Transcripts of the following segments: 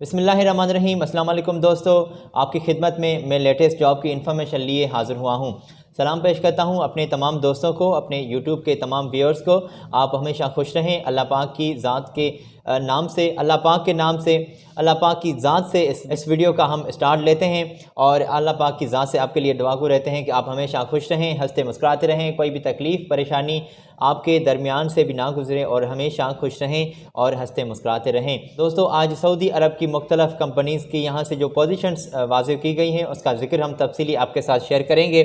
बिस्मिल्लाहिर्रहमानिर्रहीम। अस्सलाम वालेकुम दोस्तों, आपकी खिदमत में मैं लेटेस्ट जॉब की इन्फॉर्मेशन लिए हाज़िर हुआ हूँ। सलाम पेश करता हूँ अपने तमाम दोस्तों को, अपने यूट्यूब के तमाम व्यूअर्स को। आप हमेशा खुश रहें। अल्लाह पाक की ज़ात के नाम से, अल्लाह पाक के नाम से, अल्लाह पाक की ज़ात से इस वीडियो का हम स्टार्ट लेते हैं और अल्लाह पाक की ज़ात से आपके लिए दुआगो रहते हैं कि आप हमेशा खुश रहें, हंसते मुस्कुराते रहें, कोई भी तकलीफ़ परेशानी आपके दरमियान से भी ना गुजरे और हमेशा खुश रहें और हंसते मुस्कुराते रहें। दोस्तों, आज सऊदी अरब की मुख्तलिफ़ कंपनीज़ की यहाँ से जो पोजीशंस वाज़ेह की गई हैं उसका ज़िक्र हम तफसीली आपके साथ शेयर करेंगे।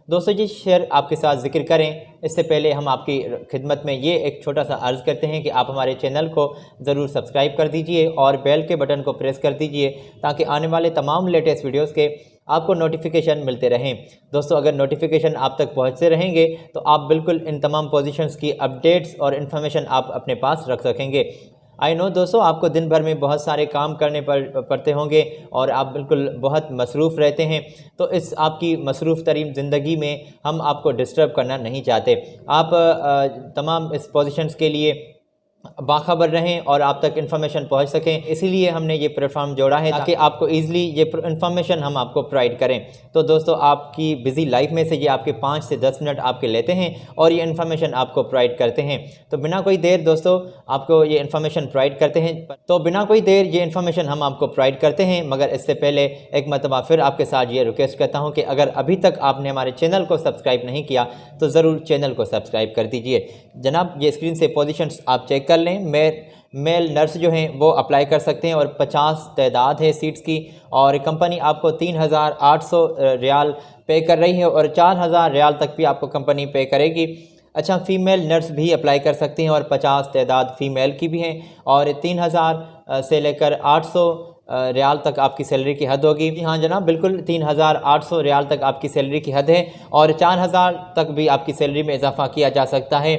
दोस्तों जी, शेयर आपके साथ ज़िक्र करें इससे पहले हम आपकी खिदमत में ये एक छोटा सा अर्ज़ करते हैं कि आप हमारे चैनल को ज़रूर सब्सक्राइब कर दीजिए और बेल के बटन को प्रेस कर दीजिए ताकि आने वाले तमाम लेटेस्ट वीडियोस के आपको नोटिफिकेशन मिलते रहें। दोस्तों, अगर नोटिफिकेशन आप तक पहुंचते रहेंगे तो आप बिल्कुल इन तमाम पोजीशंस की अपडेट्स और इन्फॉर्मेशन आप अपने पास रख सकेंगे। आई नो दोस्तों, आपको दिन भर में बहुत सारे काम करने पड़ते होंगे और आप बिल्कुल बहुत मसरूफ़ रहते हैं, तो इस आपकी मसरूफ़ तरीन ज़िंदगी में हम आपको डिस्टर्ब करना नहीं चाहते। आप तमाम इस पोजीशंस के लिए बाखबर रहें और आप तक इन्फॉर्मेशन पहुंच सकें, इसीलिए हमने ये प्लेटफॉर्म जोड़ा है ताकि आपको ईज़िली ये इन्फॉर्मेशन हम आपको प्रोवाइड करें। तो दोस्तों, आपकी बिज़ी लाइफ में से ये आपके 5 से 10 मिनट आपके लेते हैं और ये इन्फॉर्मेशन आपको प्रोवाइड करते हैं। तो बिना कोई देर दोस्तों आपको ये इन्फॉर्मेशन प्रोवाइड करते हैं मगर इससे पहले एक मरतबा फिर आपके साथ ये रिक्वेस्ट करता हूँ कि अगर अभी तक आपने हमारे चैनल को सब्सक्राइब नहीं किया तो ज़रूर चैनल को सब्सक्राइब कर दीजिए। जनाब, ये स्क्रीन से पोजीशंस आप चेक कर लें। मेल नर्स जो हैं वो अप्लाई कर सकते हैं और 50 तादाद है सीट्स की और कंपनी आपको 3,800 रियाल पे कर रही है और 4,000 रियाल तक भी आपको कंपनी पे करेगी। अच्छा, फ़ीमेल नर्स भी अप्लाई कर सकती हैं और 50 तादाद फ़ीमेल की भी हैं और 3,000 से लेकर 800 रियाल तक आपकी सैलरी की हद होगी। हाँ जनाब, बिल्कुल 3,800 रियाल तक आपकी सैलरी की हद है और 4,000 तक भी आपकी सैलरी में इजाफा किया जा सकता है।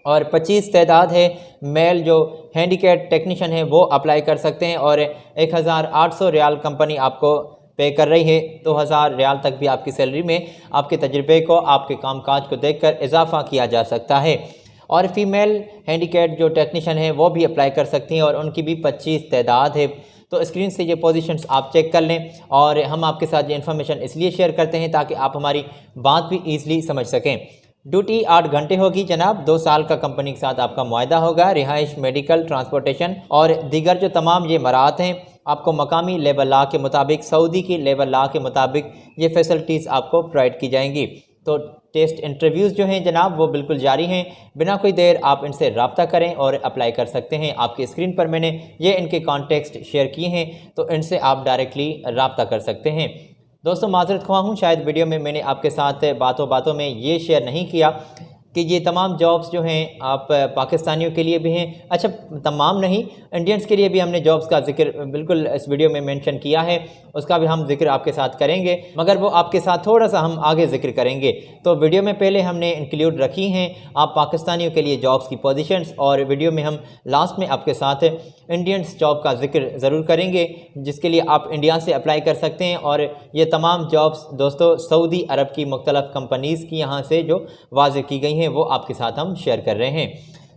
और 25 तादाद है मेल जो हैंडीकैप टेक्नीशियन है वो अप्लाई कर सकते हैं और 1,800 रियाल कंपनी आपको पे कर रही है। 2,000 रियाल तक भी आपकी सैलरी में आपके तजुर्बे को, आपके कामकाज को देखकर इजाफा किया जा सकता है। और फीमेल हैंडीकैप जो टेक्नीशियन है वो भी अप्लाई कर सकती हैं और उनकी भी 25 तादाद है। तो स्क्रीन से ये पोजीशंस आप चेक कर लें और हम आपके साथ ये इन्फॉर्मेशन इसलिए शेयर करते हैं ताकि आप हमारी बात भी ईज़िली समझ सकें। ड्यूटी 8 घंटे होगी जनाब। 2 साल का कंपनी के साथ आपका मुआहदा होगा। रिहाइश, मेडिकल, ट्रांसपोर्टेशन और दीगर जो तमाम ये मराहत हैं आपको मकामी लेबर लॉ के मुताबिक, सऊदी की लेबर लॉ के मुताबिक ये फैसिलिटीज़ आपको प्रोवाइड की जाएंगी। तो टेस्ट इंटरव्यूज़ जो हैं जनाब वो बिल्कुल जारी हैं। बिना कोई देर आप इनसे रब्ता करें और अप्लाई कर सकते हैं। आपकी स्क्रीन पर मैंने ये इनके कॉन्टेक्स्ट शेयर किए हैं, तो इनसे आप डायरेक्टली रब्ता कर सकते हैं। दोस्तों, माज़रत ख्वाह हूँ, शायद वीडियो में मैंने आपके साथ बातों बातों में ये शेयर नहीं किया कि ये तमाम जॉब्स जो हैं आप पाकिस्तानियों के लिए भी हैं। अच्छा, तमाम नहीं, इंडियंस के लिए भी हमने जॉब्स का जिक्र बिल्कुल इस वीडियो में मेंशन किया है, उसका भी हम जिक्र आपके साथ करेंगे मगर वो आपके साथ थोड़ा सा हम आगे जिक्र करेंगे। तो वीडियो में पहले हमने इंक्लूड रखी हैं आप पाकिस्तानियों के लिए जॉब्स की पोजीशंस और वीडियो में हम लास्ट में आपके साथ इंडियंस जॉब का जिक्र ज़रूर करेंगे जिसके लिए आप इंडिया से अप्लाई कर सकते हैं। और ये तमाम जॉब्स दोस्तों सऊदी अरब की मुख्तलिफ़ कंपनीज़ की यहाँ से जो वाज़ेह की गई हैं वो आपके साथ हम शेयर कर रहे हैं।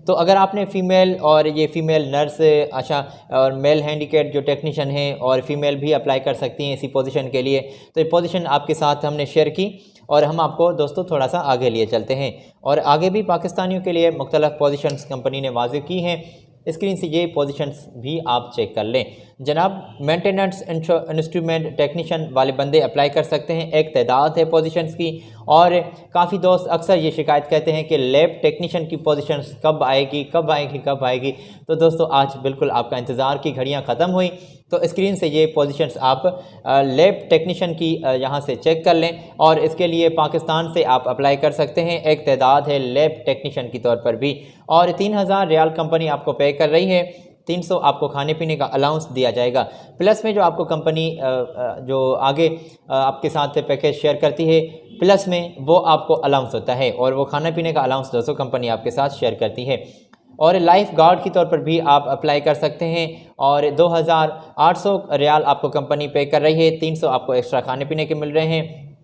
तो अगर आपने फ़ीमेल और ये फ़ीमेल नर्स, अच्छा, और मेल हैंडीकैप जो टेक्नीशियन है और फीमेल भी अप्लाई कर सकती हैं इसी पोजीशन के लिए, तो ये पोजीशन आपके साथ हमने शेयर की और हम आपको दोस्तों थोड़ा सा आगे लिए चलते हैं और आगे भी पाकिस्तानियों के लिए मुख्तलिफ़ पोजीशंस कंपनी ने वाज़ेह की हैं। स्क्रीन से ये पोजीशंस भी आप चेक कर लें जनाब। मेंटेनेंस इंस्ट्रूमेंट टेक्नीशियन वाले बंदे अप्लाई कर सकते हैं। एक तादाद है पोजीशंस की और काफ़ी दोस्त अक्सर ये शिकायत करते हैं कि लैब टेक्नीशियन की पोजीशंस कब आएगी। तो दोस्तों, आज बिल्कुल आपका इंतज़ार की घड़ियां ख़त्म हुई। तो स्क्रीन से ये पोजीशंस आप लैब टेक्नीशियन की यहाँ से चेक कर लें और इसके लिए पाकिस्तान से आप अप्लाई कर सकते हैं। एक तादाद है लैब टेक्नीशियन के तौर पर भी और 3,000 रियाल कंपनी आपको पे कर रही है। 300 आपको खाने पीने का अलाउंस दिया जाएगा। प्लस में जो आपको कंपनी जो आगे आपके साथ पैकेज शेयर करती है, प्लस में वो आपको अलाउंस होता है और वो खाने पीने का अलाउंस दोस्तों कंपनी आपके साथ शेयर करती है। और लाइफ गार्ड के तौर पर भी आप अप्लाई कर सकते हैं और 2,800 रियाल आपको कंपनी पे कर रही है। 300 आपको एक्स्ट्रा खाने पीने के मिल रहे हैं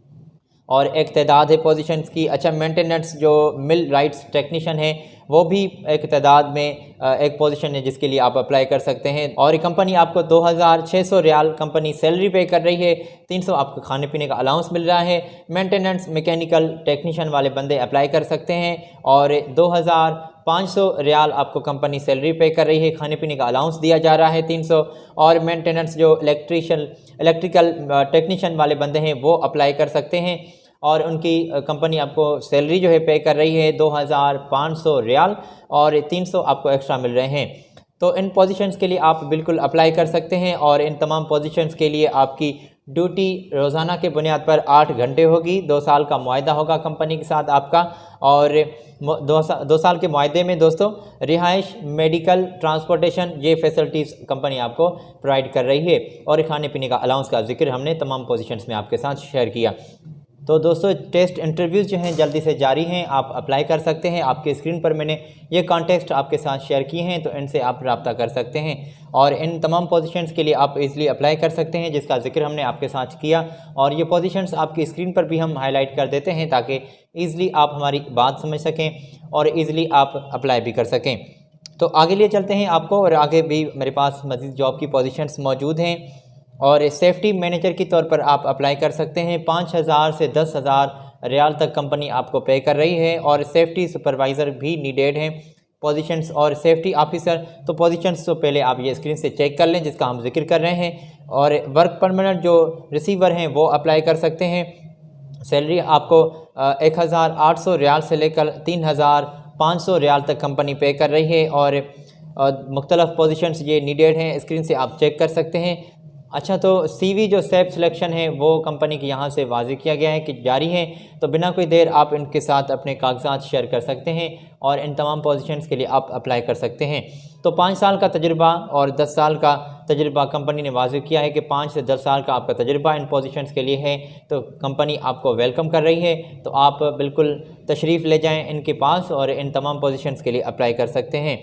और एक तादाद है पोजीशंस की। अच्छा, मेंटेनेंस जो मिल राइट्स टेक्नीशियन है वो भी एक तादाद में एक पोजीशन है जिसके लिए आप अप्लाई कर सकते हैं। और कंपनी आपको 2600 रियाल कंपनी सैलरी पे कर रही है, 300 आपको खाने पीने का अलाउंस मिल रहा है। मेंटेनेंस मैकेनिकल टेक्नीशियन वाले बंदे अप्लाई कर सकते हैं और 2500 रियाल आपको कंपनी सैलरी पे कर रही है, खाने पीने का अलाउंस दिया जा रहा है 300। और मेंटेनेंस जो इलेक्ट्रिकल टेक्नीशियन वाले बंदे हैं वो अप्लाई कर सकते हैं और उनकी कंपनी आपको सैलरी जो है पे कर रही है 2500 रियाल और 300 आपको एक्स्ट्रा मिल रहे हैं। तो इन पोजीशंस के लिए आप बिल्कुल अप्लाई कर सकते हैं और इन तमाम पोजीशंस के लिए आपकी ड्यूटी रोज़ाना के बुनियाद पर 8 घंटे होगी। 2 साल का मुआहदा होगा कंपनी के साथ आपका और 2 साल के मुआहदे में दोस्तों रिहाइश, मेडिकल, ट्रांसपोर्टेशन ये फैसिलिटीज़ कंपनी आपको प्रोवाइड कर रही है और खाने पीने का अलाउंस का जिक्र हमने तमाम पोजीशंस में आपके साथ शेयर किया। तो दोस्तों टेस्ट इंटरव्यूज़ जो हैं जल्दी से जारी हैं, आप अप्लाई कर सकते हैं। आपके स्क्रीन पर मैंने ये कॉन्टेक्स्ट आपके साथ शेयर किए हैं, तो इनसे आप रब्ता कर सकते हैं और इन तमाम पोजीशंस के लिए आप इजीली अप्लाई कर सकते हैं जिसका जिक्र हमने आपके साथ किया। और ये पोजीशंस आपकी स्क्रीन पर भी हम हाईलाइट कर देते हैं ताकि ईज़िली आप हमारी बात समझ सकें और ईज़िली आप अप्लाई भी कर सकें। तो आगे लिए चलते हैं आपको, और आगे भी मेरे पास मज़ीद जॉब की पोजीशंस मौजूद हैं और सेफ्टी मैनेजर के तौर पर आप अप्लाई कर सकते हैं। 5000 से 10,000 रियाल तक कंपनी आपको पे कर रही है और सेफ्टी सुपरवाइज़र भी नीडेड हैं पोजीशंस और सेफ्टी ऑफिसर। तो पोजीशंस तो पहले आप ये स्क्रीन से चेक कर लें जिसका हम जिक्र कर रहे हैं। और वर्क परमानेंट जो रिसीवर हैं वो अप्लाई कर सकते हैं। सैलरी आपको 1800 रियाल से लेकर 3500 रियाल तक कंपनी पे कर रही है और मुख्तलिफ पोजीशंस ये नीडेड हैं, स्क्रीन से आप चेक कर सकते हैं। अच्छा, तो सीवी जो सेल्फ सिलेक्शन है वो कंपनी के यहाँ से वाज़ेह किया गया है कि जारी है, तो बिना कोई देर आप इनके साथ अपने कागजात शेयर कर सकते हैं और इन तमाम पोजीशंस के लिए आप अप्लाई कर सकते हैं। तो 5 साल का तजुर्बा और 10 साल का तजुर्बा कंपनी ने वाज़ेह किया है कि 5 से 10 साल का आपका तजुर्बा इन पोजीशंस के लिए है, तो कंपनी आपको वेलकम कर रही है। तो आप बिल्कुल तशरीफ़ ले जाएँ इनके पास और इन तमाम पोजीशंस के लिए अप्लाई कर सकते हैं।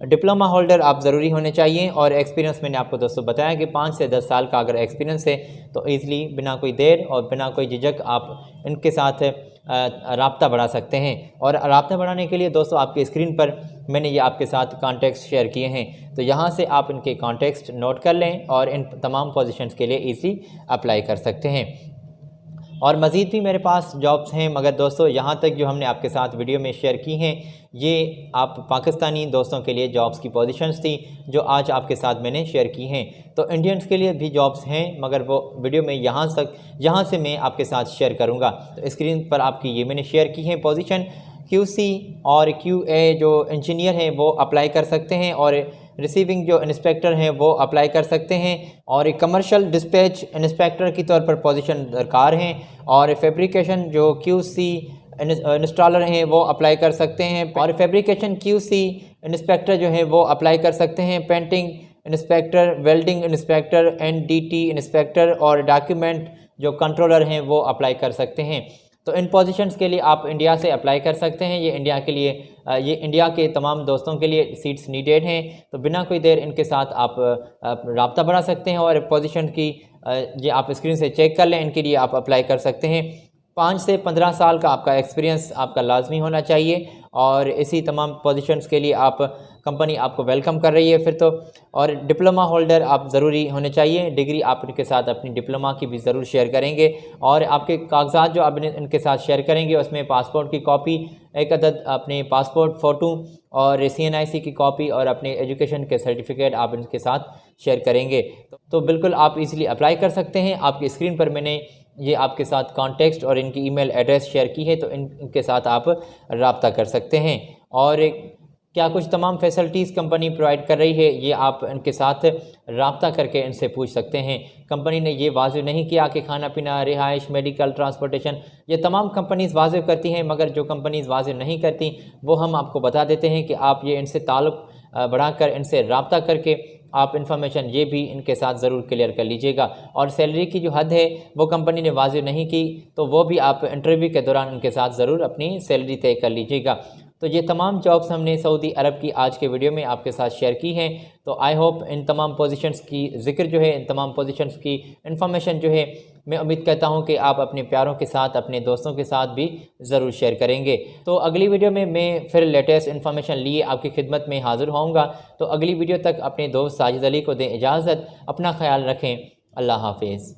डिप्लोमा होल्डर आप ज़रूरी होने चाहिए और एक्सपीरियंस मैंने आपको दोस्तों बताया कि 5 से 10 साल का अगर एक्सपीरियंस है तो ईज़िली बिना कोई देर और बिना कोई झिझक आप इनके साथ राब्ता बढ़ा सकते हैं। और राब्ता बढ़ाने के लिए दोस्तों आपकी स्क्रीन पर मैंने ये आपके साथ कॉन्टेक्स्ट शेयर किए हैं, तो यहाँ से आप इनके कॉन्टेक्स्ट नोट कर लें और इन तमाम पोजीशंस के लिए ईज़िली अप्लाई कर सकते हैं। और मज़ीद भी मेरे पास जॉब्स हैं, मगर दोस्तों यहाँ तक जो हमने आपके साथ वीडियो में शेयर की हैं ये आप पाकिस्तानी दोस्तों के लिए जॉब्स की पोजीशंस थी जो आज आपके साथ मैंने शेयर की हैं। तो इंडियंस के लिए भी जॉब्स हैं मगर वो वीडियो में यहाँ से मैं आपके साथ शेयर करूँगा। तो स्क्रीन पर आपकी ये मैंने शेयर की हैं पोजीशन। QC और QA जो इंजीनियर हैं वो अप्लाई कर सकते हैं और रिसीविंग जो इंस्पेक्टर हैं वो अप्लाई कर सकते हैं और एक कमर्शियल डिस्पैच इंस्पेक्टर की तौर पर पोजीशन दरकार हैं और फैब्रिकेशन जो QC इंस्टॉलर हैं वो अप्लाई कर सकते हैं और फैब्रिकेशन QC इंस्पेक्टर जो है वो अप्लाई कर सकते हैं। Painting inspector, welding inspector, NDT inspector और डॉक्यूमेंट जो कंट्रोलर हैं वो अप्लाई कर सकते हैं। तो इन पोजीशंस के लिए आप इंडिया से अप्लाई कर सकते हैं। ये इंडिया के तमाम दोस्तों के लिए सीट्स नीडेड हैं, तो बिना कोई देर इनके साथ आप राब्ता बढ़ा सकते हैं और पोजीशन की ये आप स्क्रीन से चेक कर लें, इनके लिए आप अप्लाई कर सकते हैं। 5 से 15 साल का आपका एक्सपीरियंस आपका लाजमी होना चाहिए और इसी तमाम पोजीशंस के लिए आप कंपनी आपको वेलकम कर रही है फिर तो। और डिप्लोमा होल्डर आप ज़रूरी होने चाहिए, डिग्री आप इनके साथ अपनी डिप्लोमा की भी ज़रूर शेयर करेंगे और आपके कागजात जो आप इनके साथ शेयर करेंगे उसमें पासपोर्ट की कॉपी, एक अदद अपने पासपोर्ट फ़ोटो और CNIC की कॉपी और अपने एजुकेशन के सर्टिफिकेट आप इनके साथ शेयर करेंगे। तो बिल्कुल आप इजीली अप्लाई कर सकते हैं। आपकी स्क्रीन पर मैंने ये आपके साथ कॉन्टेक्स्ट और इनकी ईमेल एड्रेस शेयर की है, तो इनके साथ आप रब्ता कर सकते हैं। और क्या कुछ तमाम फैसिलिटीज़ कंपनी प्रोवाइड कर रही है ये आप इनके साथ रब्ता करके इनसे पूछ सकते हैं। कंपनी ने ये वाज़ेह नहीं किया कि खाना पीना, रिहाइश, मेडिकल, ट्रांसपोर्टेशन ये तमाम कंपनीज़ वाज़ेह करती हैं, मगर जो कंपनीज़ वाज़ेह नहीं करती वो हम आपको बता देते हैं कि आप ये इनसे ताल्लुक़ बढ़ाकर इनसे रब्ता करके आप इन्फॉर्मेशन ये भी इनके साथ ज़रूर क्लियर कर लीजिएगा। और सैलरी की जो हद है वो कंपनी ने वाज़ेह नहीं की, तो वो भी आप इंटरव्यू के दौरान इनके साथ ज़रूर अपनी सैलरी तय कर लीजिएगा। तो ये तमाम जॉब्स हमने सऊदी अरब की आज के वीडियो में आपके साथ शेयर की हैं। तो आई होप इन तमाम पोजीशंस की ज़िक्र जो है, इन तमाम पोजीशंस की इन्फॉर्मेशन जो है, मैं उम्मीद करता हूं कि आप अपने प्यारों के साथ, अपने दोस्तों के साथ भी ज़रूर शेयर करेंगे। तो अगली वीडियो में मैं फिर लेटेस्ट इन्फॉर्मेशन लिए आपकी खिदमत में हाज़िर होऊंगा। तो अगली वीडियो तक अपने दोस्त साजिद अली को दें इजाज़त। अपना ख्याल रखें। अल्लाह हाफिज़।